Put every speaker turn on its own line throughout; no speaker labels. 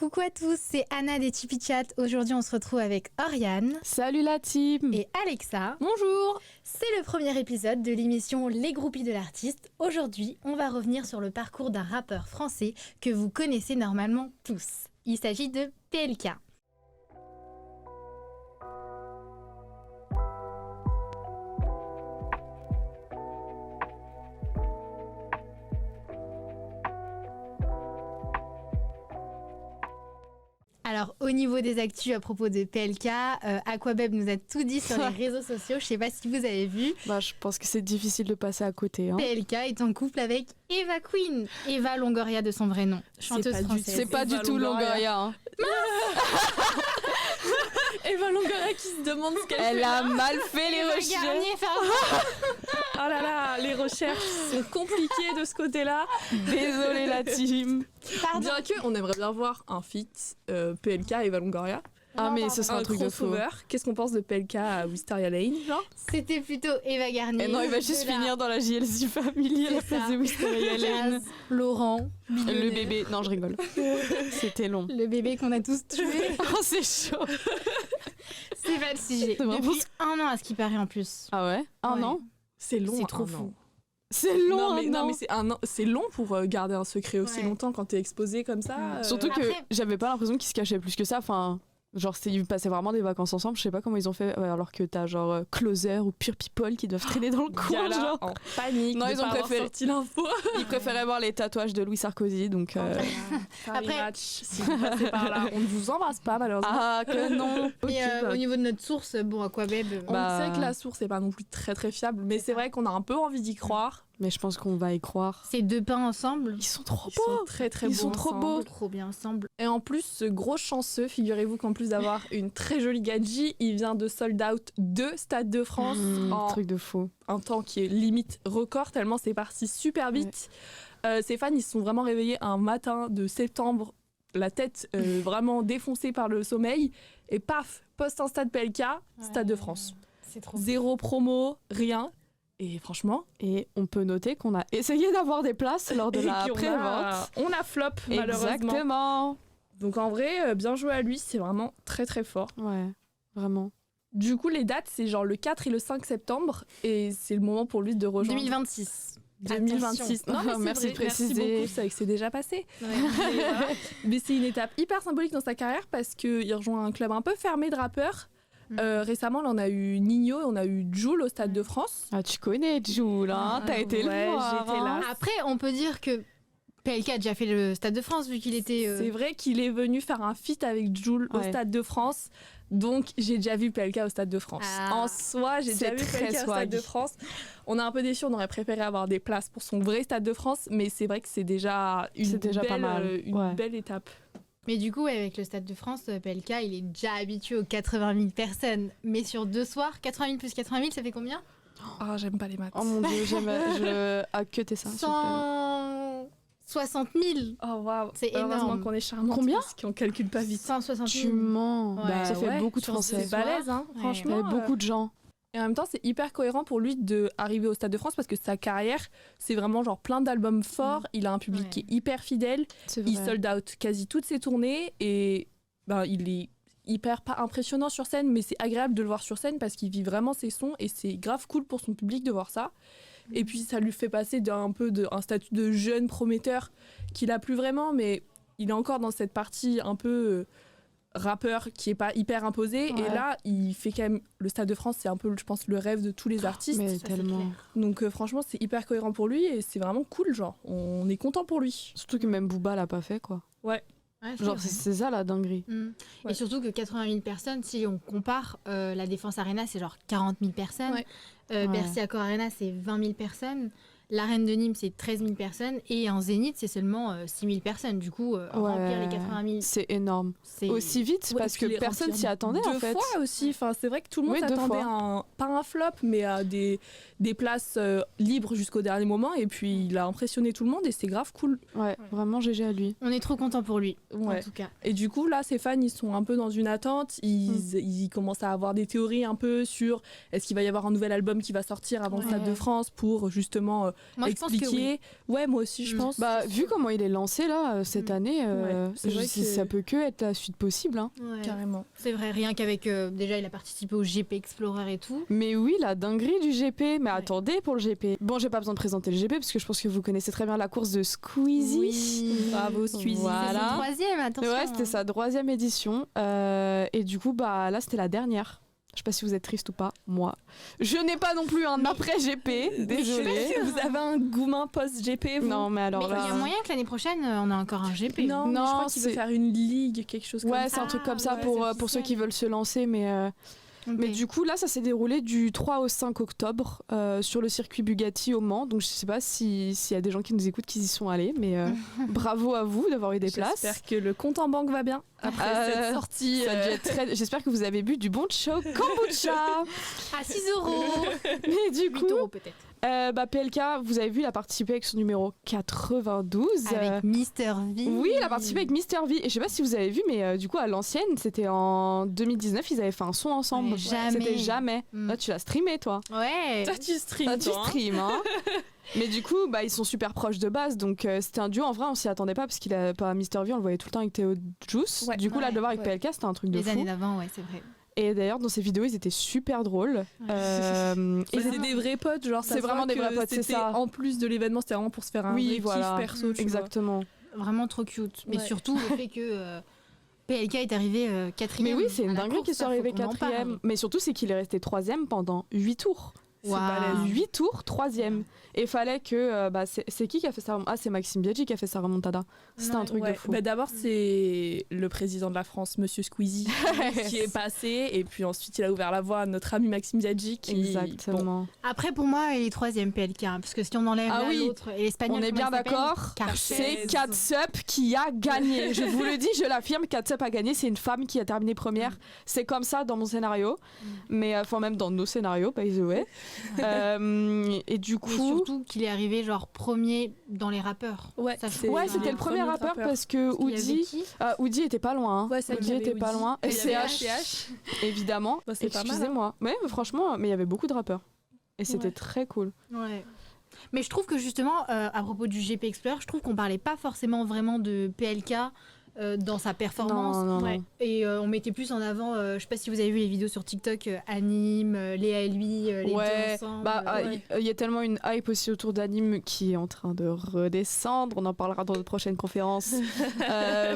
Coucou à tous, c'est Anna des Tipeee Chat. Aujourd'hui, on se retrouve avec Oriane.
Salut la team.
Et Alexa.
Bonjour.
C'est le premier épisode de l'émission Les Groupies de l'artiste. Aujourd'hui, on va revenir sur le parcours d'un rappeur français que vous connaissez normalement tous. Il s'agit de PLK. Alors, au niveau des actus à propos de PLK, Aquabeb nous a tout dit sur les réseaux sociaux. Je sais pas si vous avez vu.
Je pense que c'est difficile de passer à côté.
PLK est en couple avec Eva Queen. Eva Longoria de son vrai nom. Chanteuse française.
C'est pas du tout Longoria. Hein.
Eva Longoria qui se demande ce qu'elle fait.
Elle a mal fait les recherches.
Garnier,
Oh là là, les recherches sont compliquées de ce côté-là.
Désolée la team.
Pardon.
Bien qu'on aimerait bien voir un feat PLK et Eva Longoria.
Mais ce sera un truc de fou.
Qu'est-ce qu'on pense de PLK à Wisteria Lane, genre?
C'était plutôt Eva Garnier.
Et non, il va juste finir dans la JLC Family à la place de Wisteria Lane.
Laurent.
Le bébé. Non, je rigole. C'était long.
Le bébé qu'on a tous tué.
Oh, c'est chaud.
C'est pas le sujet. Depuis 1 an à ce qui paraît en plus.
Ah ouais? Un an?
C'est long.
C'est trop fou.
C'est long.
Non mais c'est long pour garder un secret aussi longtemps quand t'es exposé comme ça.
Surtout que j'avais pas l'impression qu'ils se cachaient plus que ça. Enfin, genre ils passaient vraiment des vacances ensemble. Je sais pas comment ils ont fait alors que t'as genre Closer ou Pure People qui doivent traîner dans le coin.
Genre en panique.
Non, ils ont préféré
sorti l'info.
Ils préféraient voir les tatouages de Louis Sarkozy. Donc
après, si vous passez par là, on ne vous embrasse pas malheureusement.
Ah que non.
Mais au niveau de notre source, bon, Aquabeb.
On sait que la source n'est pas non plus très très fiable, mais c'est vrai qu'on a un peu envie d'y croire.
Mais je pense qu'on va y croire.
Ces deux peints ensemble.
Ils sont trop beaux.
Ils sont très très beaux.
Ils sont trop beaux.
Trop bien ensemble.
Et en plus, ce gros chanceux, figurez-vous qu'en plus d'avoir une très jolie gadget, il vient de sold out 2 Stade de France en
truc de fou.
Un temps qui est limite record, tellement c'est parti super vite. Ses fans, ils se sont vraiment réveillés un matin de septembre, la tête vraiment défoncée par le sommeil, et paf, poste un stade PLK, Stade de France.
C'est trop.
Zéro promo, rien. Et franchement,
on peut noter qu'on a essayé d'avoir des places lors de la pré-vente.
On a flop, malheureusement.
Exactement.
Donc en vrai, bien joué à lui, c'est vraiment très très fort.
Ouais, vraiment.
Du coup, les dates, c'est genre le 4 et le 5 septembre, et c'est le moment pour lui de rejoindre.
2026.
2026. Non, mais
merci de préciser.
Merci beaucoup, c'est vrai que c'est déjà passé.
Ouais.
Mais c'est une étape hyper symbolique dans sa carrière parce qu'il rejoint un club un peu fermé de rappeurs. Récemment, là, on a eu Nino, on a eu Jul au Stade de France.
Ah, tu connais Jul, hein? T'as été le voir.
J'étais là.
Après, on peut dire que PLK a déjà fait le Stade de France vu qu'il était.
C'est vrai qu'il est venu faire un feat avec Jul au Stade de France. Donc, j'ai déjà vu PLK au Stade de France. En soi, j'ai déjà vu PLK au Stade de France. On est un peu déçus, on aurait préféré avoir des places pour son vrai Stade de France. Mais c'est vrai que c'est déjà
pas mal.
Une belle étape.
Mais du coup, avec le Stade de France, PLK, il est déjà habitué aux 80 000 personnes. Mais sur 2 soirs, 80 000 plus 80 000, ça fait combien?
Oh, j'aime pas les maths.
Oh mon dieu, que t'es ça.
160 000.
Oh waouh.
C'est énorme.
Heureusement qu'on est charmante.
Combien?
Parce qu'on calcule pas vite.
160 000.
Tu mens. Ça fait beaucoup de Français.
C'est balèze, hein.
Ouais.
Franchement.
Beaucoup de gens.
Et en même temps, c'est hyper cohérent pour lui d'arriver au Stade de France parce que sa carrière, c'est vraiment genre plein d'albums forts. Il a un public qui est hyper fidèle. Il sold out quasi toutes ses tournées et il est hyper pas impressionnant sur scène, mais c'est agréable de le voir sur scène parce qu'il vit vraiment ses sons et c'est grave cool pour son public de voir ça. Et puis ça lui fait passer d'un statut de jeune prometteur qu'il a plus vraiment, mais il est encore dans cette partie un peu rappeur qui est pas hyper imposé. Et là, il fait quand même le Stade de France, c'est un peu, je pense, le rêve de tous les artistes.
Mais tellement.
Donc franchement, c'est hyper cohérent pour lui et c'est vraiment cool, genre. On est content pour lui.
Surtout que même Booba l'a pas fait, quoi.
Ouais.
Genre c'est ça la dinguerie.
Et surtout que 80 000 personnes, si on compare, la Défense Arena c'est genre 40 000 personnes, Bercy Accor Arena c'est 20 000 personnes, l'Arène de Nîmes c'est 13 000 personnes et en Zénith c'est seulement 6 000 personnes. Du coup, remplir les 80 000...
C'est énorme. Aussi vite parce que personne s'y attendait en fait.
2 fois aussi, enfin, c'est vrai que tout le monde s'attendait pas un flop mais à des places libres jusqu'au dernier moment et puis il a impressionné tout le monde et c'est grave cool.
Ouais, vraiment GG à lui.
On est trop content pour lui, en tout cas.
Et du coup là ses fans ils sont un peu dans une attente, ils commencent à avoir des théories un peu sur est-ce qu'il va y avoir un nouvel album qui va sortir avant le Stade de France pour justement
Moi, je pense que
expliquer. Ouais, moi aussi, je pense.
Bah, vu comment il est lancé là cette année, ça peut que être la suite possible. Hein.
Ouais.
Carrément.
C'est vrai, rien qu'avec déjà il a participé au GP Explorer et tout.
Mais oui, la dinguerie du GP. Mais attendez pour le GP. Bon, j'ai pas besoin de présenter le GP parce que je pense que vous connaissez très bien la course de Squeezie.
Oui.
Bravo Squeezie.
C'est son troisième, attention.
Ouais, c'était sa 3e édition. Et du coup, bah là, c'était la dernière. Je sais pas si vous êtes triste ou pas, moi. Je n'ai pas non plus un après-GP, désolée.
Vous avez un goumin post-GP, vous?
Non, mais alors
Mais
là...
il y a moyen que l'année prochaine, on a encore un GP.
Non, mais je crois qu'il veut faire une ligue, quelque chose comme ça.
Ouais, c'est un truc comme ça pour ceux qui veulent se lancer, mais...
Okay.
Mais du coup, là, ça s'est déroulé du 3 au 5 octobre sur le circuit Bugatti au Mans. Donc, je sais pas s'il y a des gens qui nous écoutent qui y sont allés, mais bravo à vous d'avoir eu des places.
J'espère que le compte en banque va bien après cette sortie.
J'espère que vous avez bu du bon choc kombucha
à 6 €.
Mais du
8
coup,
€ peut-être.
PLK, vous avez vu, il a participé avec son numéro 92.
Avec Mister V.
Oui, il a participé avec Mister V. Et je sais pas si vous avez vu, mais du coup, à l'ancienne, c'était en 2019, ils avaient fait un son ensemble.
Ouais, jamais.
C'était jamais. Là, tu l'as streamé, toi.
Ouais.
Toi, tu streames.
Hein. Mais du coup, bah, ils sont super proches de base. Donc, c'était un duo. En vrai, on s'y attendait pas parce qu'il a pas Mister V, on le voyait tout le temps avec Théo Juice.
Ouais.
Du coup, là, de le voir avec PLK, c'était un truc de fou.
Les années d'avant, ouais, c'est vrai.
Et d'ailleurs, dans ces vidéos, ils étaient super drôles.
Et c'est des vrais potes, genre
c'est vraiment des vrais potes, c'est ça.
En plus de l'événement, c'était vraiment pour se faire un vrai kiff perso.
Exactement.
Vraiment trop cute. Mais surtout, le fait que PLK est arrivé 4e.
Mais oui, c'est une dinguerie qu'il soit arrivé 4e. Mais surtout, c'est qu'il est resté 3e pendant 8 tours.
Wow.
8 tours, 3e. Et il fallait que... c'est qui a fait ça? Ah, c'est Maxime Biaggi qui a fait sa remontada. C'était un truc de fou.
Bah, d'abord, c'est le président de la France, Monsieur Squeezie, qui est passé. Et puis ensuite, il a ouvert la voie à notre ami Maxime Biaggi.
Exactement.
Bon. Après, pour moi, il est 3e PLK. Hein, parce que si on enlève l'autre et l'Espagnol...
On est bien d'accord. C'est Catsup qui a gagné. Je vous le dis, je l'affirme, Catsup a gagné. C'est une femme qui a terminé première. C'est comme ça dans mon scénario. Mais enfin, même dans nos scénarios, by the way. Et du coup...
Mais surtout qu'il est arrivé genre premier dans les rappeurs.
Ouais, c'était le premier rappeur parce que Oudi était pas loin.
Ouais,
Oudi était pas loin. Et
CH,
évidemment.
Bah,
excusez-moi. Mais franchement, mais il y avait beaucoup de rappeurs. Et c'était très cool.
Ouais. Mais je trouve que justement, à propos du GP Explorer, je trouve qu'on parlait pas forcément vraiment de PLK dans sa performance.
Non.
Et on mettait plus en avant, je sais pas si vous avez vu les vidéos sur TikTok, Anime, Léa et lui, les deux ensemble.
Il y a tellement une hype aussi autour d'Anime qui est en train de redescendre. On en parlera dans notre prochaine conférence,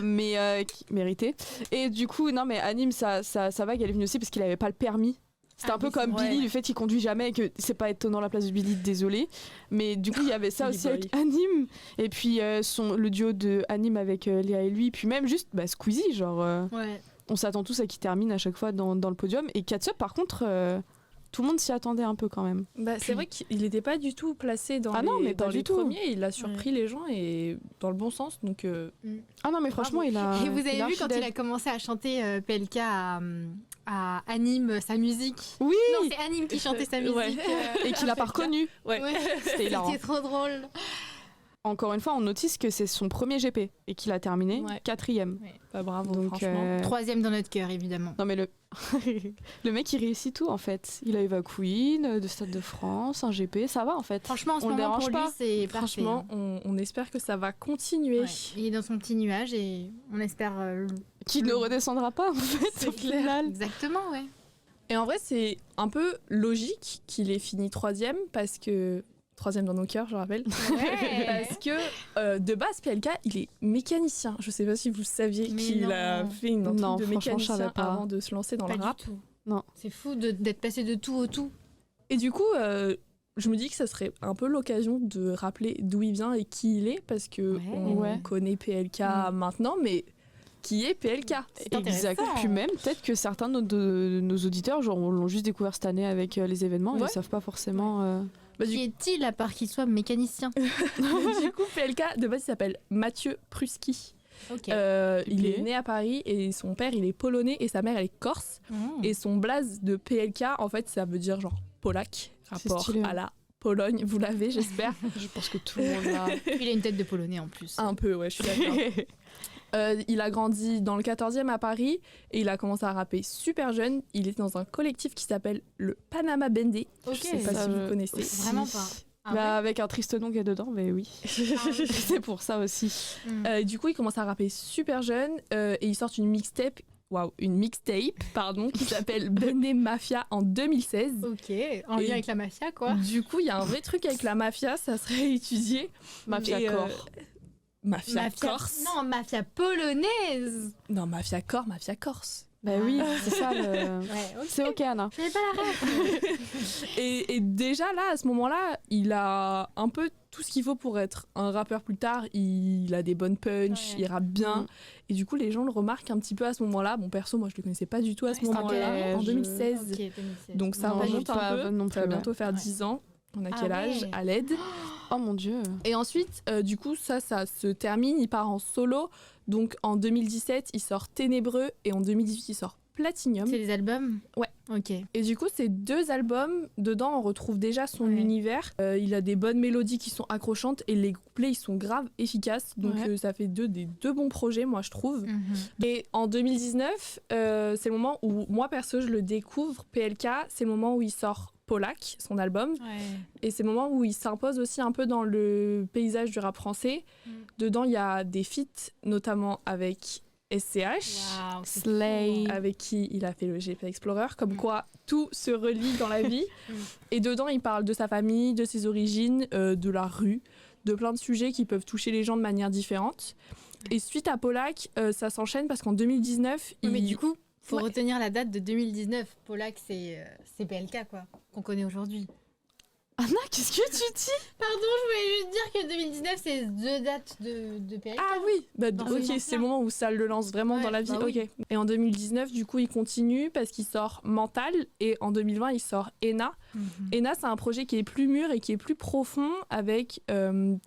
mais qui méritait. Et du coup, non, mais Anime, sa vague, elle est venue aussi parce qu'il avait pas le permis. C'était un peu comme Billy, le fait qu'il conduit jamais et que c'est pas étonnant la place de Billy, désolé. Mais du coup, il y avait ça aussi avec Anime. Et puis le duo de Anime avec Léa et lui. Puis même juste Squeezie, genre. On s'attend tous à qu'il termine à chaque fois dans le podium. Et Catsup, par contre, tout le monde s'y attendait un peu quand même.
C'est vrai qu'il n'était pas du tout placé dans les premiers. Il a surpris les gens et dans le bon sens. Donc,
Ah non, mais franchement, il a.
Et vous avez vu quand il a commencé à chanter PLK à Anime sa musique.
Oui.
Non, c'est Anime qui chantait sa musique.
Et qu'il a pas reconnu. C'était hilarant.
C'était trop drôle.
Encore une fois, on notice que c'est son premier GP et qu'il a terminé 4e.
Bravo,
donc,
franchement.
3e dans notre cœur, évidemment.
Non, mais le mec, il réussit tout, en fait. Il a eu Queen, de Stade de France, un GP, ça va, en fait.
Franchement, en ce moment, pour lui, c'est parfait.
Franchement, on espère que ça va continuer.
Ouais. Il est dans son petit nuage et on espère...
qu'il ne redescendra pas, en fait, au final.
Exactement, ouais.
Et en vrai, c'est un peu logique qu'il ait fini 3e parce que... 3e dans nos cœurs, je rappelle. Parce que de base, PLK, il est mécanicien. Je sais pas si vous saviez qu'il a fait une entrée de mécanicien avant de se lancer dans le rap.
Du tout.
Non.
C'est fou d'être passé de tout au tout.
Et du coup, je me dis que ça serait un peu l'occasion de rappeler d'où il vient et qui il est, parce que on connaît PLK maintenant, mais qui est PLK?
Exact. Puis même, peut-être que certains de nos auditeurs l'ont juste découvert cette année avec les événements et ils savent pas forcément...
Qui est-il à part qu'il soit mécanicien?
Du coup, PLK, de base, il s'appelle Mathieu Pruski. Il est né à Paris et son père, il est polonais et sa mère, elle est corse. Et son blaze de PLK, en fait, ça veut dire genre polac, rapport à la Pologne. Vous l'avez, j'espère.
Je pense que tout le monde l'a.
Il a une tête de polonais en plus.
Un peu, ouais, je suis d'accord. Il a grandi dans le 14e à Paris et il a commencé à rapper super jeune. Il est dans un collectif qui s'appelle le Panama Bandé. Je sais pas si vous connaissez.
Vraiment pas.
Avec un triste nom qui est dedans, mais oui. C'est pour ça aussi.
Du coup, il commence à rapper super jeune et il sort une mixtape qui s'appelle Benet Mafia en 2016.
Ok, en lien avec la mafia, quoi.
Du coup, il y a un vrai truc avec la mafia, ça serait étudié.
Mafia corps.
Mafia corse.
Non, mafia polonaise.
Non, mafia corse.
Bah oui, c'est ça. C'est ok, Anna.
Je n'avais pas la rêve.
Et déjà là, à ce moment-là, il a un peu tout ce qu'il faut pour être un rappeur plus tard. Il a des bonnes punches, il rappe bien. Et du coup, les gens le remarquent un petit peu à ce moment-là. Bon, perso, moi, je le connaissais pas du tout à ce moment-là, en 2016.
Okay, 2016.
Donc ça remonte un peu.
Non plus,
ça va bientôt faire 10 ans. On a quel âge à l'aide?
Oh mon Dieu.
Et ensuite, du coup, ça se termine. Il part en solo. Donc en 2017, il sort Ténébreux et en 2018, il sort Platinium.
C'est les albums?
Ouais.
Ok.
Et du coup, ces 2 albums, dedans, on retrouve déjà son univers. Il a des bonnes mélodies qui sont accrochantes et les couplets, ils sont grave efficaces. Donc ça fait des deux bons projets, moi, je trouve. Et en 2019, c'est le moment où, moi, perso, je le découvre. PLK, c'est le moment où il sort Polak, son album. Et c'est le moment où il s'impose aussi un peu dans le paysage du rap français. Dedans, il y a des feats, notamment avec SCH,
Slay,
avec qui il a fait le GP Explorer, comme quoi tout se relie dans la vie. Et dedans, il parle de sa famille, de ses origines, de la rue, de plein de sujets qui peuvent toucher les gens de manière différente. Et suite à Polak, ça s'enchaîne parce qu'en 2019,
mais du coup, faut retenir la date de 2019. Polak, c'est PLK, quoi, qu'on connaît aujourd'hui.
Anna, qu'est-ce que tu dis?
Pardon, je voulais juste dire que 2019, c'est 2 dates de PLK.
Ah oui, ok, c'est le moment où ça le lance vraiment dans la vie.
Oui.
Ok. Et en 2019, du coup, il continue parce qu'il sort Mental et en 2020, il sort ENA. ENA, c'est un projet qui est plus mûr et qui est plus profond avec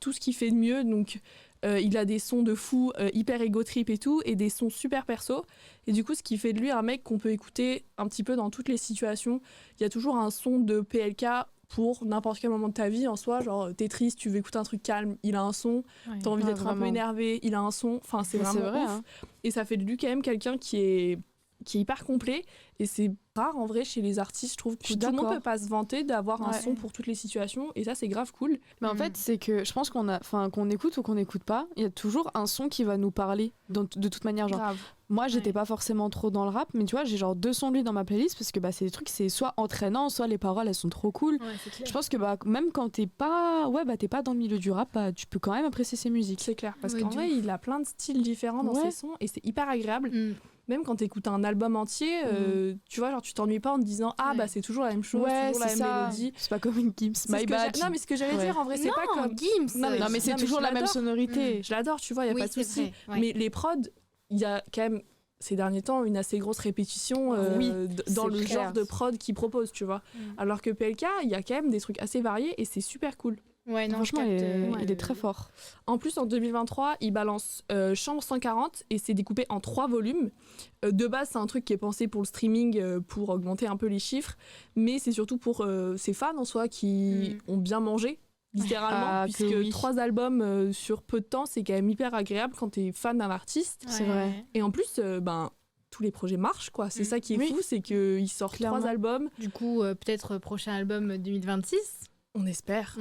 tout ce qu'il fait de mieux. Donc, il a des sons de fou, hyper ego trip et tout, et des sons super perso. Et du coup, ce qui fait de lui un mec qu'on peut écouter un petit peu dans toutes les situations. Il y a toujours un son de PLK pour n'importe quel moment de ta vie en soi, genre t'es triste, tu veux écouter un truc calme, il a un son, t'as envie d'être un peu énervé, il a un son, enfin c'est vraiment
vrai,
ouf.
hein.
Et ça fait de lui quand même quelqu'un qui est hyper complet, et c'est rare en vrai chez les artistes, je trouve que tout le monde peut pas se vanter d'avoir un son pour toutes les situations, et ça c'est grave cool.
Mais en fait c'est que je pense qu'on écoute ou qu'on n'écoute pas, il y a toujours un son qui va nous parler de toute manière, genre
Grave.
moi j'étais pas forcément trop dans le rap, mais tu vois j'ai genre 2 sons de lui dans ma playlist parce que c'est des trucs, c'est soit entraînant, soit les paroles elles sont trop cool. Je pense que même quand t'es pas dans le milieu du rap, tu peux quand même apprécier ses musiques.
C'est clair, parce qu'en vrai il a plein de styles différents dans ses sons et c'est hyper agréable. Même quand t'écoutes un album entier, tu vois, genre tu t'ennuies pas en te disant c'est toujours la même chose, toujours la même mélodie.
C'est pas comme une Gims, My Bad.
Non, mais ce que j'allais dire en vrai, c'est pas comme
Gims.
Non, mais c'est toujours la même sonorité.
Je l'adore, tu vois, y a pas de souci. Mais les prods, il y a quand même ces derniers temps une assez grosse répétition dans le genre de prod qu'ils proposent, tu vois. Alors que PLK, il y a quand même des trucs assez variés et c'est super cool.
Ouais, non,
franchement, il est très fort.
En plus, en 2023, il balance Chambre 140 et c'est découpé en 3 volumes. De base, c'est un truc qui est pensé pour le streaming, pour augmenter un peu les chiffres, mais c'est surtout pour ses fans en soi qui ont bien mangé, littéralement, puisque 3 albums sur peu de temps, c'est quand même hyper agréable quand t'es fan d'un artiste.
C'est vrai.
Et en plus, tous les projets marchent, quoi. C'est ça qui est fou, c'est qu'il sort 3 albums.
Du coup, peut-être prochain album 2026.
On espère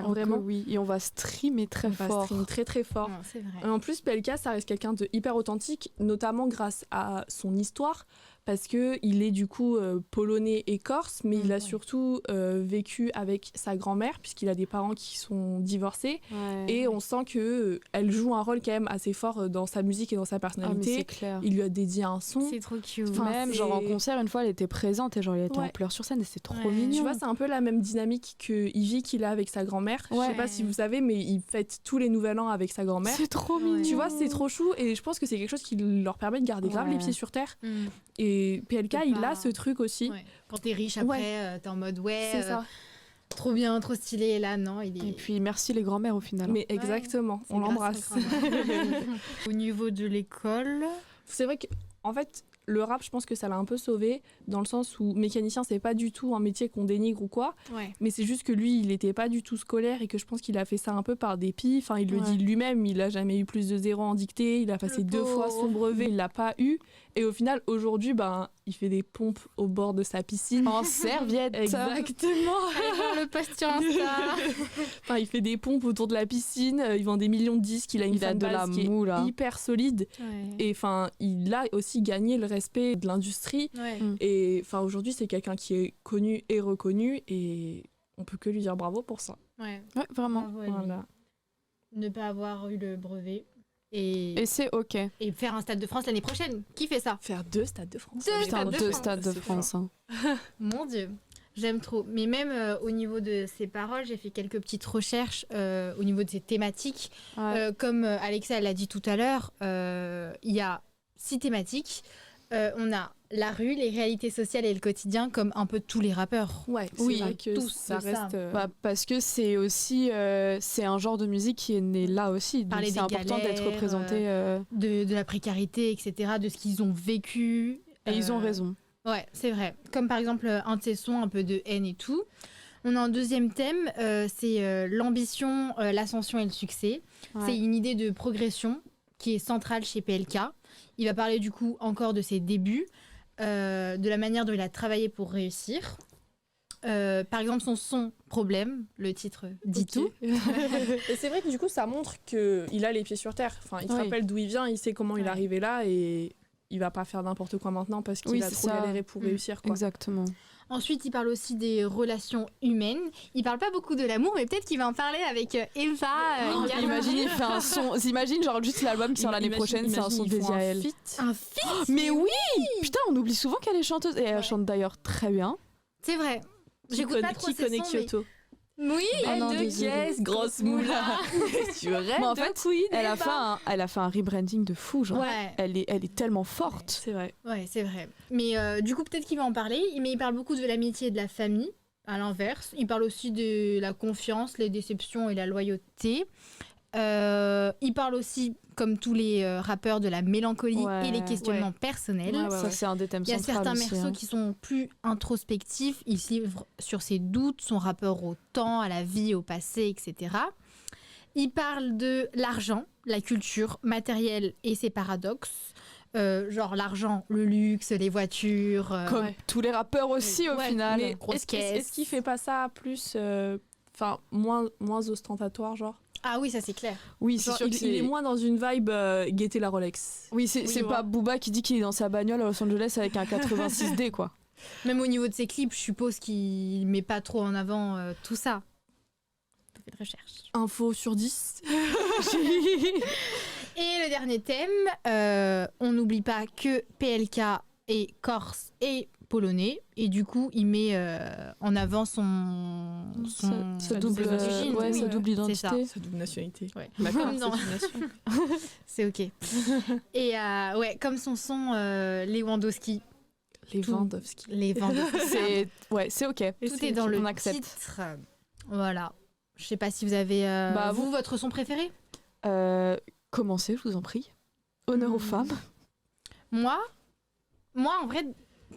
vraiment.
Oui, et on va streamer très fort.
On va streamer très très fort.
Non, c'est vrai.
Et en plus, PLK, ça reste quelqu'un de hyper authentique, notamment grâce à son histoire, parce que il est du coup polonais et corse, mais il a surtout vécu avec sa grand-mère, puisqu'il a des parents qui sont divorcés, et on sent que elle joue un rôle quand même assez fort dans sa musique et dans sa personnalité.
Mais c'est clair.
Il lui a dédié un son.
C'est trop cute.
Même genre en concert, une fois, elle était présente et genre elle était en pleurs sur scène et c'est trop mignon.
Tu vois, c'est un peu la même dynamique que Ivy qu'il a avec sa grand-mère. Je sais pas si vous savez, mais il fête tous les nouvel an avec sa grand-mère.
C'est trop mignon.
Tu vois, c'est trop chou et je pense que c'est quelque chose qui leur permet de garder grave les pieds sur terre. Et PLK, il a ce truc aussi.
Quand t'es riche après, t'es en mode
c'est ça.
Trop bien, trop stylé. Et là, non, il est...
Et puis merci les grands-mères au final.
Mais exactement, on l'embrasse.
Au niveau de l'école...
C'est vrai qu'en fait, le rap, je pense que ça l'a un peu sauvé, dans le sens où mécanicien, c'est pas du tout un métier qu'on dénigre ou quoi, mais c'est juste que lui, il était pas du tout scolaire et que je pense qu'il a fait ça un peu par dépit. Enfin, il le dit lui-même, il a jamais eu plus de 0 en dictée, il a passé 2 fois son brevet, il l'a pas eu. Et au final, aujourd'hui, il fait des pompes au bord de sa piscine.
En serviette.
Exactement.
Allez voir le post sur Insta.
Enfin, il fait des pompes autour de la piscine, il vend des millions de disques, il a une fanbase qui est hyper solide. Et enfin, il a aussi gagné le respect de l'industrie. Et enfin, aujourd'hui, c'est quelqu'un qui est connu et reconnu et on peut que lui dire bravo pour ça.
Ouais, vraiment.
Voilà.
Ne pas avoir eu le brevet.
Et c'est ok.
Et faire un Stade de France l'année prochaine. Qui fait ça?
Faire 2 Stades de France.
2 Stades de France. Hein.
Mon Dieu, j'aime trop. Mais même au niveau de ses paroles, j'ai fait quelques petites recherches au niveau de ses thématiques. Comme Alexa l'a dit tout à l'heure, il y a 6 thématiques. On a la rue, les réalités sociales et le quotidien, comme un peu tous les rappeurs.
Ouais,
oui,
vrai que
tous
ça reste.
Parce que c'est aussi c'est un genre de musique qui est né là aussi. Donc c'est important d'être représenté.
De la précarité, etc., de ce qu'ils ont vécu.
Et ils ont raison.
Ouais, c'est vrai. Comme par exemple un de ces sons, un peu de haine et tout. On a un deuxième thème, c'est l'ambition, l'ascension et le succès. Ouais. C'est une idée de progression qui est centrale chez PLK. Il va parler du coup encore de ses débuts, de la manière dont il a travaillé pour réussir. Par exemple, son son Problème, le titre dit tout.
Et c'est vrai que du coup, ça montre qu'il a les pieds sur terre. Enfin, il se rappelle d'où il vient, il sait comment il est arrivé là et il va pas faire n'importe quoi maintenant parce qu'il a trop galéré pour réussir. Quoi.
Exactement.
Ensuite, il parle aussi des relations humaines. Il parle pas beaucoup de l'amour, mais peut-être qu'il va en parler avec Eva.
Imagine, il fait un son. Imagine, genre, juste l'album qui sort l'année prochaine, c'est un son dédié à elle.
Un feat.
Mais oui. Putain, on oublie souvent qu'elle est chanteuse. Et elle chante d'ailleurs très bien.
C'est vrai. J'écoute pas trop ses sons,
Kyoto.
Oui,
de caisse, grosse moula. Tu rêves
en fait, elle a fait un rebranding de fou, genre.
Ouais.
Elle est tellement forte.
C'est vrai.
Ouais, c'est vrai. Mais du coup, peut-être qu'il va en parler. Mais il parle beaucoup de l'amitié et de la famille, à l'inverse. Il parle aussi de la confiance, les déceptions et la loyauté. Il parle aussi, comme tous les rappeurs, de la mélancolie et les questionnements personnels.
Ça, c'est un des thèmes centraux.
Il y a certains morceaux qui sont plus introspectifs. Il se livre sur ses doutes, son rapport au temps, à la vie, au passé, etc. Il parle de l'argent, la culture matérielle et ses paradoxes. Genre l'argent, le luxe, les voitures.
Comme tous les rappeurs aussi, au final.
Mais est-ce qu'il fait pas ça plus... moins ostentatoire, genre?
Ah oui, ça c'est clair.
Oui, c'est sûr
il est moins dans une vibe guetter la Rolex.
Oui, c'est pas Booba qui dit qu'il est dans sa bagnole à Los Angeles avec un 86D, quoi.
Même au niveau de ses clips, je suppose qu'il met pas trop en avant tout ça. Fait de recherche.
Info sur 10.
Et le dernier thème, on n'oublie pas que PLK est corse et polonais, et du coup il met en avant sa double identité,
sa double nationalité.
Ouais. Comme dans... c'est ok. Et comme son son Lewandowski.
C'est ok.
Tout est dans le titre. Voilà. Je sais pas si vous avez vous votre son préféré.
Commencez, je vous en prie. Honneur aux femmes.
Moi en vrai,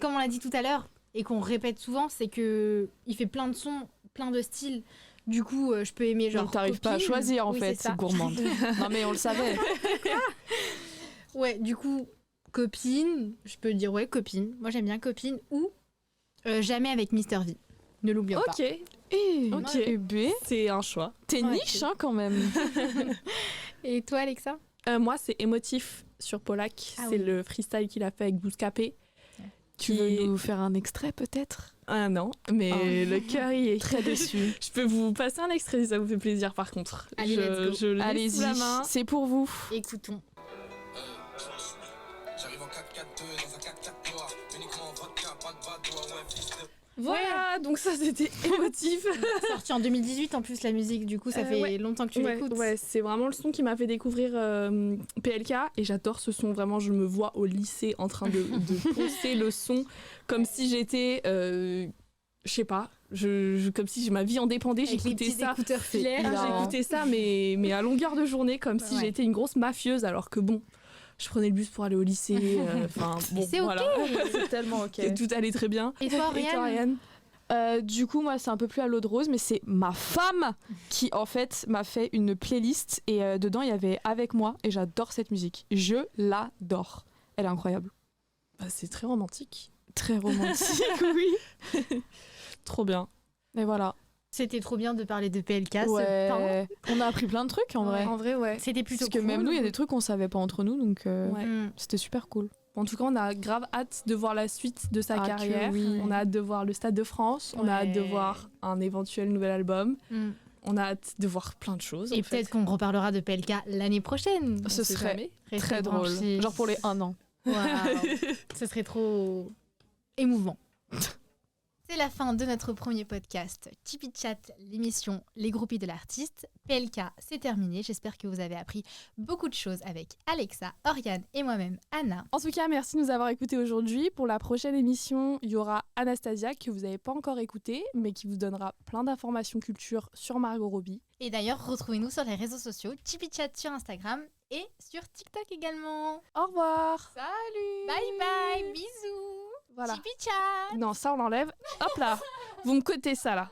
comme on l'a dit tout à l'heure et qu'on répète souvent, c'est que il fait plein de sons, plein de styles. Du coup, je peux aimer genre.
Donc t'arrives pas à choisir en fait, c'est gourmande. Non mais on le savait.
Ouais, du coup, Copine, je peux dire Copine. Moi j'aime bien Copine ou Jamais avec Mr V. Ne l'oublions pas.
Ok.
C'est un choix.
T'es niche quand même.
Et toi Alexa?
Moi c'est Émotif sur Polak. C'est le freestyle qu'il a fait avec Bouscapé.
Tu veux nous faire un extrait peut-être?
Ah non, mais le cœur y est.
Très déçu.
Je peux vous passer un extrait si ça vous fait plaisir par contre.
Allez, let's go.
Allez-y, c'est pour vous.
Écoutons.
J'arrive en 4-4-2 dans un 4-4 noir, uniquement vodka, pas de badois, ouais, fils de...
Voilà, donc ça c'était Émotif.
Sorti en 2018 en plus la musique, du coup ça fait longtemps que tu l'écoutes.
Ouais, c'est vraiment le son qui m'a fait découvrir PLK et j'adore ce son, vraiment je me vois au lycée en train de poncer le son comme si j'étais, je sais pas, comme si ma vie en dépendait, j'écoutais ça.
J'écoutais
ça mais à longueur de journée comme si j'étais une grosse mafieuse alors que bon... je prenais le bus pour aller au lycée. Enfin, bon,
c'est ok.
voilà.
C'est tellement ok.
Tout allait très bien.
Et toi, Oriane?
Du coup, moi, c'est un peu plus à l'eau de rose, mais c'est ma femme qui, en fait, m'a fait une playlist et dedans, il y avait Avec moi et j'adore cette musique. Je l'adore. Elle est incroyable.
Bah, c'est très romantique.
Très romantique, oui.
Trop bien.
Et voilà.
C'était trop bien de parler de PLK ce
Ouais.
temps.
On a appris plein de trucs en vrai.
En vrai, ouais.
C'était plutôt
Parce que même nous, il y a des trucs qu'on savait pas entre nous, donc
Ouais.
c'était super cool.
En tout cas, on a grave hâte de voir la suite de sa
Ah, que
carrière.
oui.
On a hâte de voir le Stade de France. On a hâte de voir un éventuel nouvel album. On a hâte de voir plein de choses.
Et peut-être qu'on reparlera de PLK l'année prochaine.
Ce
sait
serait
jamais.
Restez
très drôle.
branchés.
Genre pour les 1 an.
Waouh. Ce serait trop émouvant. C'est la fin de notre premier podcast Tipeee Chat, l'émission Les Groupies de l'artiste. PLK, c'est terminé. J'espère que vous avez appris beaucoup de choses avec Alexa, Oriane et moi-même, Anna.
En tout cas, merci de nous avoir écoutés aujourd'hui. Pour la prochaine émission, il y aura Anastasia, que vous n'avez pas encore écoutée, mais qui vous donnera plein d'informations culture sur Margot Robbie.
Et d'ailleurs, retrouvez-nous sur les réseaux sociaux, Tipeee Chat sur Instagram et sur TikTok également.
Au revoir.
Salut. Bye bye, bisous.
Voilà.
Tipeee Chat.
Non, ça on l'enlève. Hop là. Vous me cotez ça là.